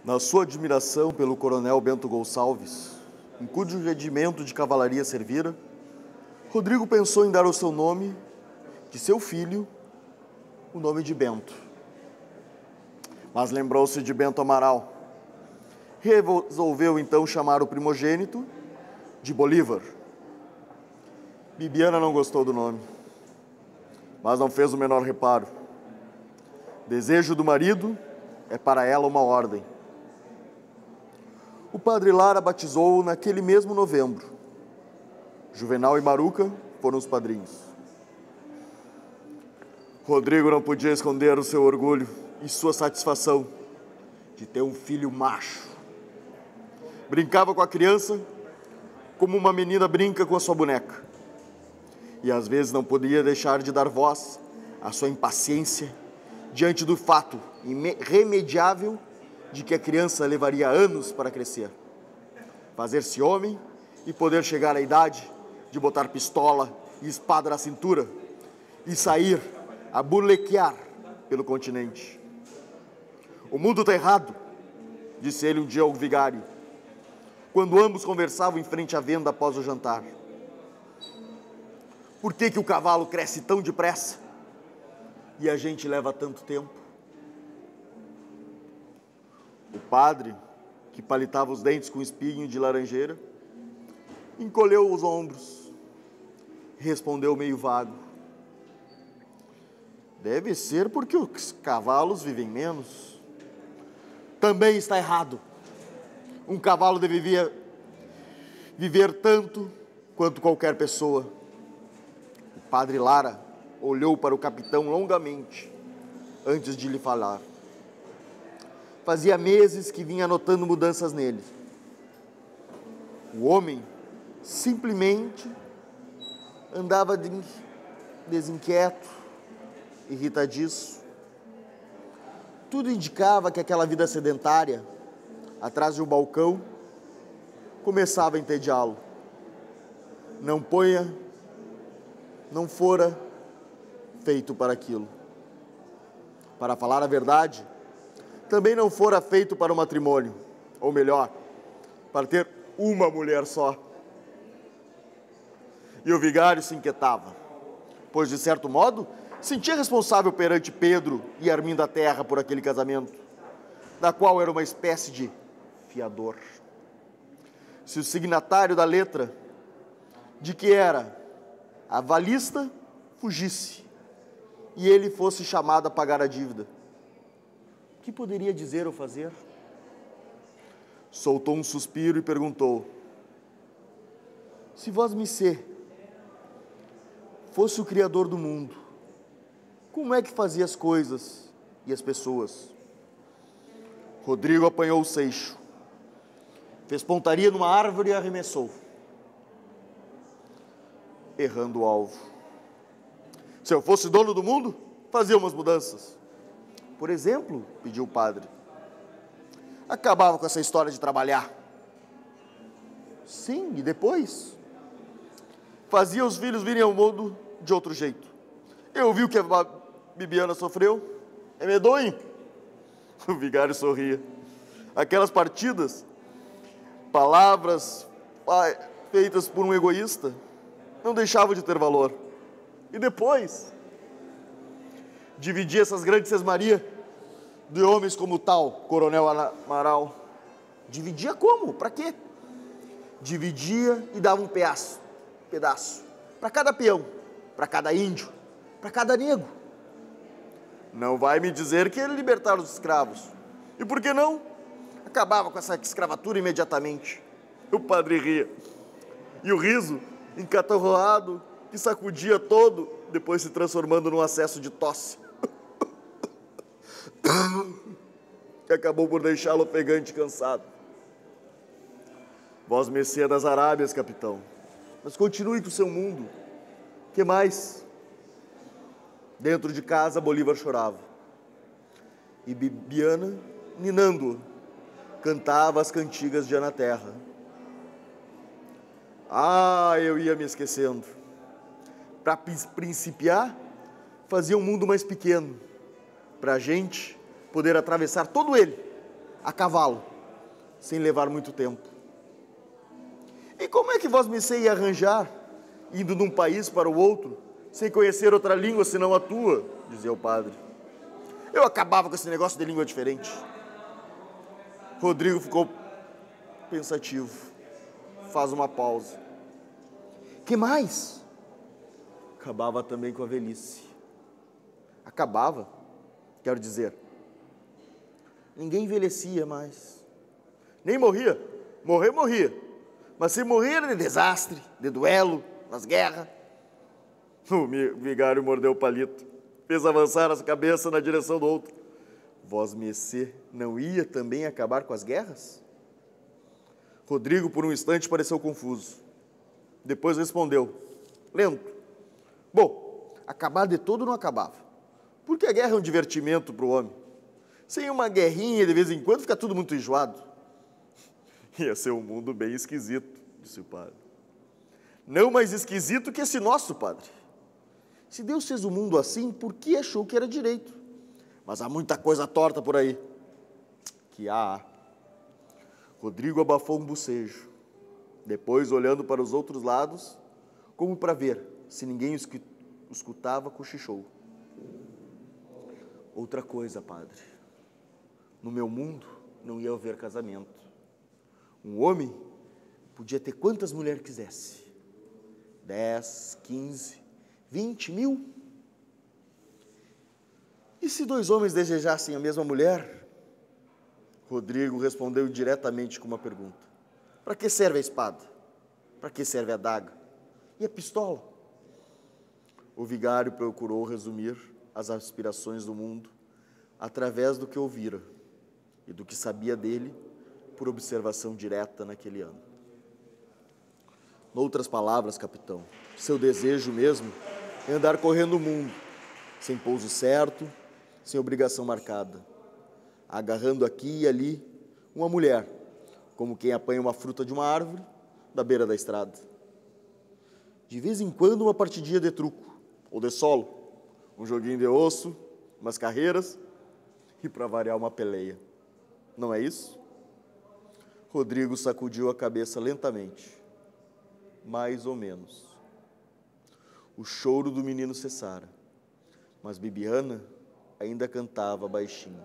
Na sua admiração pelo coronel Bento Gonçalves, em cujo regimento de cavalaria servira, Rodrigo pensou em dar ao seu nome, de seu filho, o nome de Bento. Mas lembrou-se de Bento Amaral. Resolveu então chamar o primogênito de Bolívar. Bibiana não gostou do nome, mas não fez o menor reparo. Desejo do marido é para ela uma ordem. O padre Lara batizou-o naquele mesmo novembro. Juvenal e Maruca foram os padrinhos. Rodrigo não podia esconder o seu orgulho e sua satisfação de ter um filho macho. Brincava com a criança como uma menina brinca com a sua boneca. E às vezes não podia deixar de dar voz à sua impaciência diante do fato irremediável de que a criança levaria anos para crescer, fazer-se homem e poder chegar à idade de botar pistola e espada na cintura e sair a burlequear pelo continente. O mundo está errado, disse ele um dia ao vigário, quando ambos conversavam em frente à venda após o jantar. Por que o cavalo cresce tão depressa e a gente leva tanto tempo? O padre, que palitava os dentes com espinho de laranjeira, encolheu os ombros, respondeu meio vago. Deve ser porque os cavalos vivem menos. Também está errado. Um cavalo deveria viver tanto quanto qualquer pessoa. O padre Lara olhou para o capitão longamente antes de lhe falar. Fazia meses que vinha notando mudanças nele. O homem simplesmente andava desinquieto, irritadiço. Tudo indicava que aquela vida sedentária, atrás de um balcão, começava a entediá-lo. Não fora feito para aquilo. Para falar a verdade, também não fora feito para o matrimônio, ou melhor, para ter uma mulher só. E o vigário se inquietava, pois, de certo modo, sentia responsável perante Pedro e Arminda Terra por aquele casamento, da qual era uma espécie de fiador. Se o signatário da letra, de que era avalista, fugisse, e ele fosse chamado a pagar a dívida, o que poderia dizer ou fazer? Soltou um suspiro e perguntou: se vós, missê, fosse o Criador do mundo, como é que fazia as coisas e as pessoas? Rodrigo apanhou o seixo, fez pontaria numa árvore e arremessou, errando o alvo. Se eu fosse dono do mundo, fazia umas mudanças. Por exemplo, pediu o padre, acabava com essa história de trabalhar. Sim, e depois? Fazia os filhos virem ao mundo de outro jeito. Eu vi o que a Bibiana sofreu. É medonho. O vigário sorria. Aquelas partidas, palavras feitas por um egoísta, não deixavam de ter valor. E depois? Dividia essas grandes sesmarias de homens como o tal coronel Amaral. Dividia como? Para quê? Dividia e dava um pedaço para cada peão, para cada índio, para cada nego. Não vai me dizer que ele libertava os escravos. E por que não? Acabava com essa escravatura imediatamente. O padre ria. E o riso, encatarroado, que sacudia todo, depois se transformando num acesso de tosse, que acabou por deixá-lo ofegante e cansado. Vós messê das Arábias, capitão, mas continue com o seu mundo. Que mais? Dentro de casa, Bolívar chorava. E Bibiana, ninando, cantava as cantigas de Ana Terra. Ah, eu ia me esquecendo. Para principiar, fazia um mundo mais pequeno, para a gente poder atravessar todo ele a cavalo, sem levar muito tempo. E como é que vosmecê ia arranjar, indo de um país para o outro, sem conhecer outra língua senão a tua? Dizia o padre. Eu acabava com esse negócio de língua diferente. Rodrigo ficou pensativo, faz uma pausa. Que mais? Acabava também com a velhice. Acabava, quero dizer, ninguém envelhecia mais, nem morria. Morria. Mas se morrer era de desastre, de duelo, nas guerras. O vigário mordeu o palito, fez avançar a cabeça na direção do outro. Vosmecê não ia também acabar com as guerras? Rodrigo, por um instante, pareceu confuso. Depois respondeu, lento. Bom, acabar de todo não acabava, porque a guerra é um divertimento para o homem. Sem uma guerrinha de vez em quando fica tudo muito enjoado. Ia ser um mundo bem esquisito, disse o padre. Não mais esquisito que esse nosso, padre. Se Deus fez o mundo assim, por que achou que era direito? Mas há muita coisa torta por aí. Que há. Rodrigo abafou um bocejo. Depois, olhando para os outros lados, como para ver se ninguém o escutava, cochichou. Outra coisa, padre. No meu mundo não ia haver casamento. Um homem podia ter quantas mulheres quisesse. 10, 15, 20 mil. E se 2 homens desejassem a mesma mulher? Rodrigo respondeu diretamente com uma pergunta. Para que serve a espada? Para que serve a adaga? E a pistola? O vigário procurou resumir as aspirações do mundo através do que ouvira e do que sabia dele por observação direta naquele ano. Noutras palavras, capitão, seu desejo mesmo é andar correndo o mundo, sem pouso certo, sem obrigação marcada, agarrando aqui e ali uma mulher, como quem apanha uma fruta de uma árvore da beira da estrada. De vez em quando uma partidinha de truco, ou de solo, um joguinho de osso, umas carreiras e, para variar, uma peleia. Não é isso? Rodrigo sacudiu a cabeça lentamente. Mais ou menos. O choro do menino cessara, mas Bibiana ainda cantava baixinho.